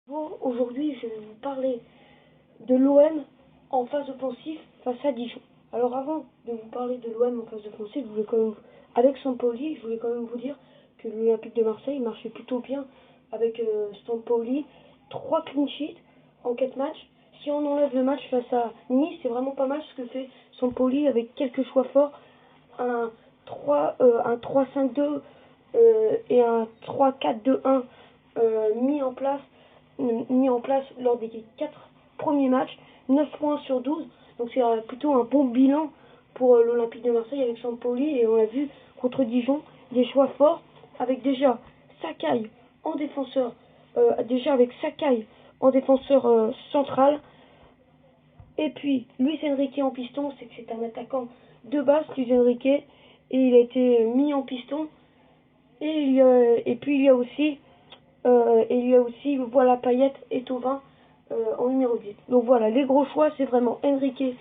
Bonjour, aujourd'hui je vais vous parler de l'OM en phase offensive face à Dijon. Alors avant de vous parler de l'OM en phase offensive, je voulais quand même, avec Sampaoli, je voulais quand même vous dire que l'Olympique de Marseille marchait plutôt bien avec Sampaoli. 3 clean sheets en 4 matchs. Si on enlève le match face à Nice, c'est vraiment pas mal ce que fait Sampaoli avec quelques choix forts. Un 3-5-2 et un 3-4-2-1 mis en place lors des 4 premiers matchs, 9 points sur 12. Donc c'est plutôt un bon bilan pour l'Olympique de Marseille avec Sampaoli. Et on a vu contre Dijon des choix forts avec déjà Sakai en défenseur, central. Et puis Luis Enrique en piston, c'est que c'est un attaquant de base, Luis Enrique, et il a été mis en piston. Et puis il y a aussi voilà Payet et Thauvin en numéro 10. Donc voilà, les gros choix c'est vraiment Enrique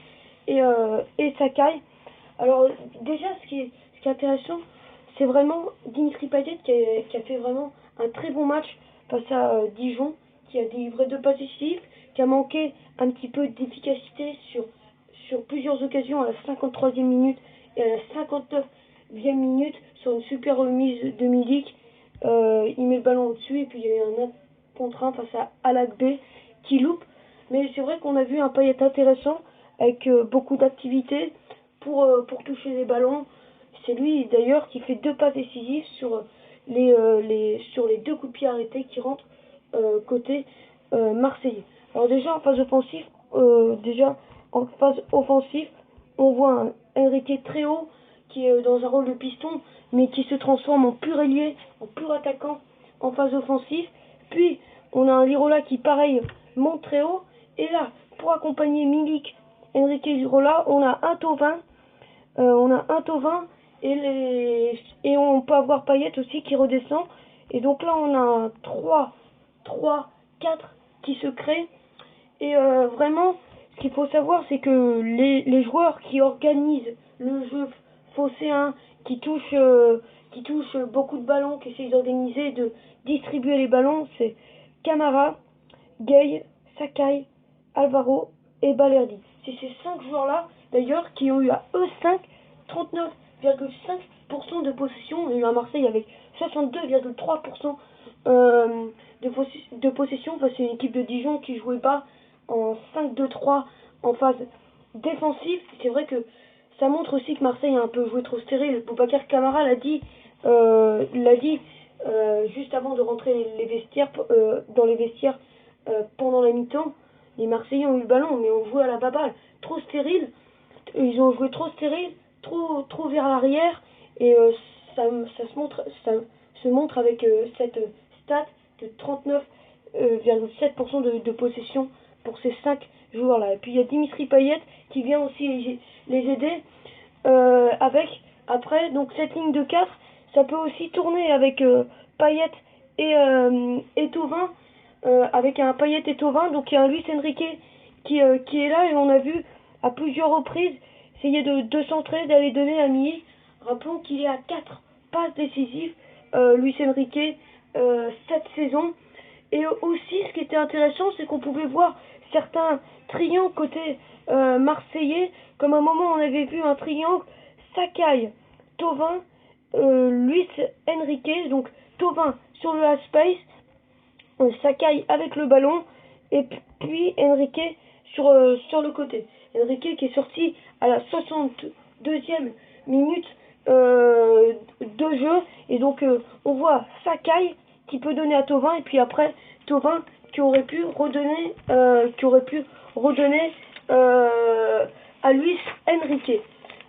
et Sakai. Alors déjà ce qui est intéressant, c'est vraiment Dimitri Payet qui a fait vraiment un très bon match face à Dijon, qui a délivré 2 passes décisives, qui a manqué un petit peu d'efficacité sur plusieurs occasions à la 53e minute et à la 59e minute sur une super remise de Milik. Il met le ballon au-dessus et puis il y a eu un 1 contre 1 face à Alakbé qui loupe. Mais c'est vrai qu'on a vu un Payet intéressant avec beaucoup d'activité pour toucher les ballons. C'est lui d'ailleurs qui fait 2 passes décisives sur les 2 coups de pied arrêtés qui rentrent côté marseillais. Alors déjà en phase offensive, on voit un Enrique très haut qui est dans un rôle de piston, mais qui se transforme en pur ailier, en pur attaquant en phase offensive. Puis on a un Lirola qui pareil monte très haut. Et là, pour accompagner Milik, Enrique Lirola, on a un Thauvin et on peut avoir Payet aussi qui redescend. Et donc là on a un 3-3-4 qui se crée. Et vraiment, ce qu'il faut savoir, c'est que les joueurs qui organisent le jeu phocéen, qui touchent beaucoup de ballons, qui essayent d'organiser, de distribuer les ballons, c'est Camara, Gueye, Sakai, Alvaro et Balerdi. C'est ces 5 joueurs-là, d'ailleurs, qui ont eu à eux 5 39,5% de possession. On a eu à Marseille avec 62,3% de possession face à une équipe de Dijon qui jouait pas en 5-2-3 en phase défensive. C'est vrai que ça montre aussi que Marseille a un peu joué trop stérile. Boubacar Camara l'a dit juste avant de rentrer dans les vestiaires pendant la mi-temps. Les Marseillais ont eu le ballon, mais ont joué à la baballe. Trop stérile. Ils ont joué trop stérile, trop vers l'arrière. Et ça se montre avec cette stat de 39,7% de possession pour ces 5 joueurs-là. Et puis il y a Dimitri Payet qui vient aussi les aider après, donc cette ligne de 4, ça peut aussi tourner avec Payet et Thauvin, avec un Payet et Thauvin. Donc il y a un Luis Enrique qui est là et on a vu à plusieurs reprises essayer de centrer, d'aller donner à Milik. Rappelons qu'il est à 4 passes décisives, Luis Enrique, cette saison. Et aussi, ce qui était intéressant, c'est qu'on pouvait voir certains triangles côté marseillais. Comme à un moment, on avait vu un triangle Sakai, Thauvin, Luis Enrique. Donc Thauvin sur le half space, Sakai avec le ballon, et puis Enrique sur le côté. Enrique qui est sorti à la 62e minute de jeu. Et donc on voit Sakai qui peut donner à Thauvin, et puis après Thauvin qui aurait pu redonner à Luis Enrique,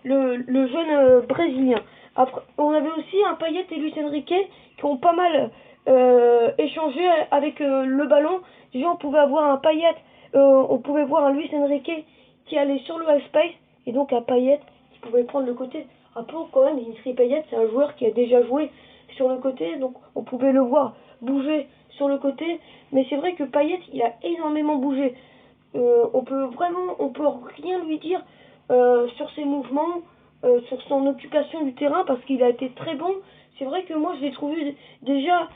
le jeune brésilien. Après, on avait aussi un Payet et Luis Enrique qui ont pas mal échangé avec le ballon. Déjà on pouvait avoir un Payet, on pouvait voir un Luis Enrique qui allait sur le half space, et donc un Payet qui pouvait prendre le côté. Rappelons quand même, Dimitri Payet, c'est un joueur qui a déjà joué sur le côté, donc on pouvait le voir bouger sur le côté. Mais c'est vrai que Payet, il a énormément bougé. On peut rien lui dire sur ses mouvements, sur son occupation du terrain, parce qu'il a été très bon. C'est vrai que moi je l'ai trouvé déjà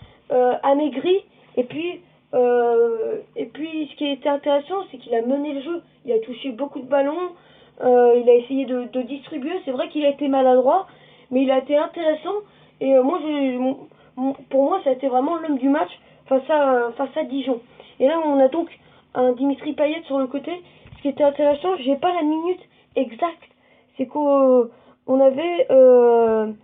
amaigri, et puis était intéressant, c'est qu'il a mené le jeu. Il a touché beaucoup de ballons. Il a essayé de distribuer. C'est vrai qu'il a été maladroit, mais il a été intéressant. Et pour moi, ça a été vraiment l'homme du match face à Dijon. Et là, on a donc un Dimitri Payet sur le côté. Ce qui était intéressant, j'ai pas la minute exacte. C'est qu'on on avait un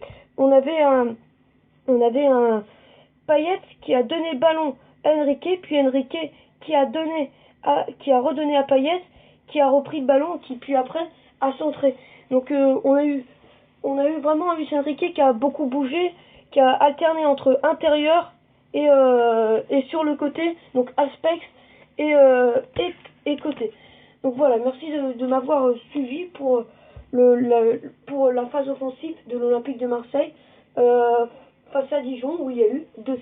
Payet qui a donné le ballon à Enrique, puis Enrique qui a redonné à Payet, qui a repris le ballon, qui puis après a centré. Donc on a eu vraiment un Luis Enrique qui a beaucoup bougé, qui a alterné entre intérieur et sur le côté, donc aspect et côté. Donc voilà, merci de m'avoir suivi pour la phase offensive de l'Olympique de Marseille face à Dijon où il y a eu 2-0.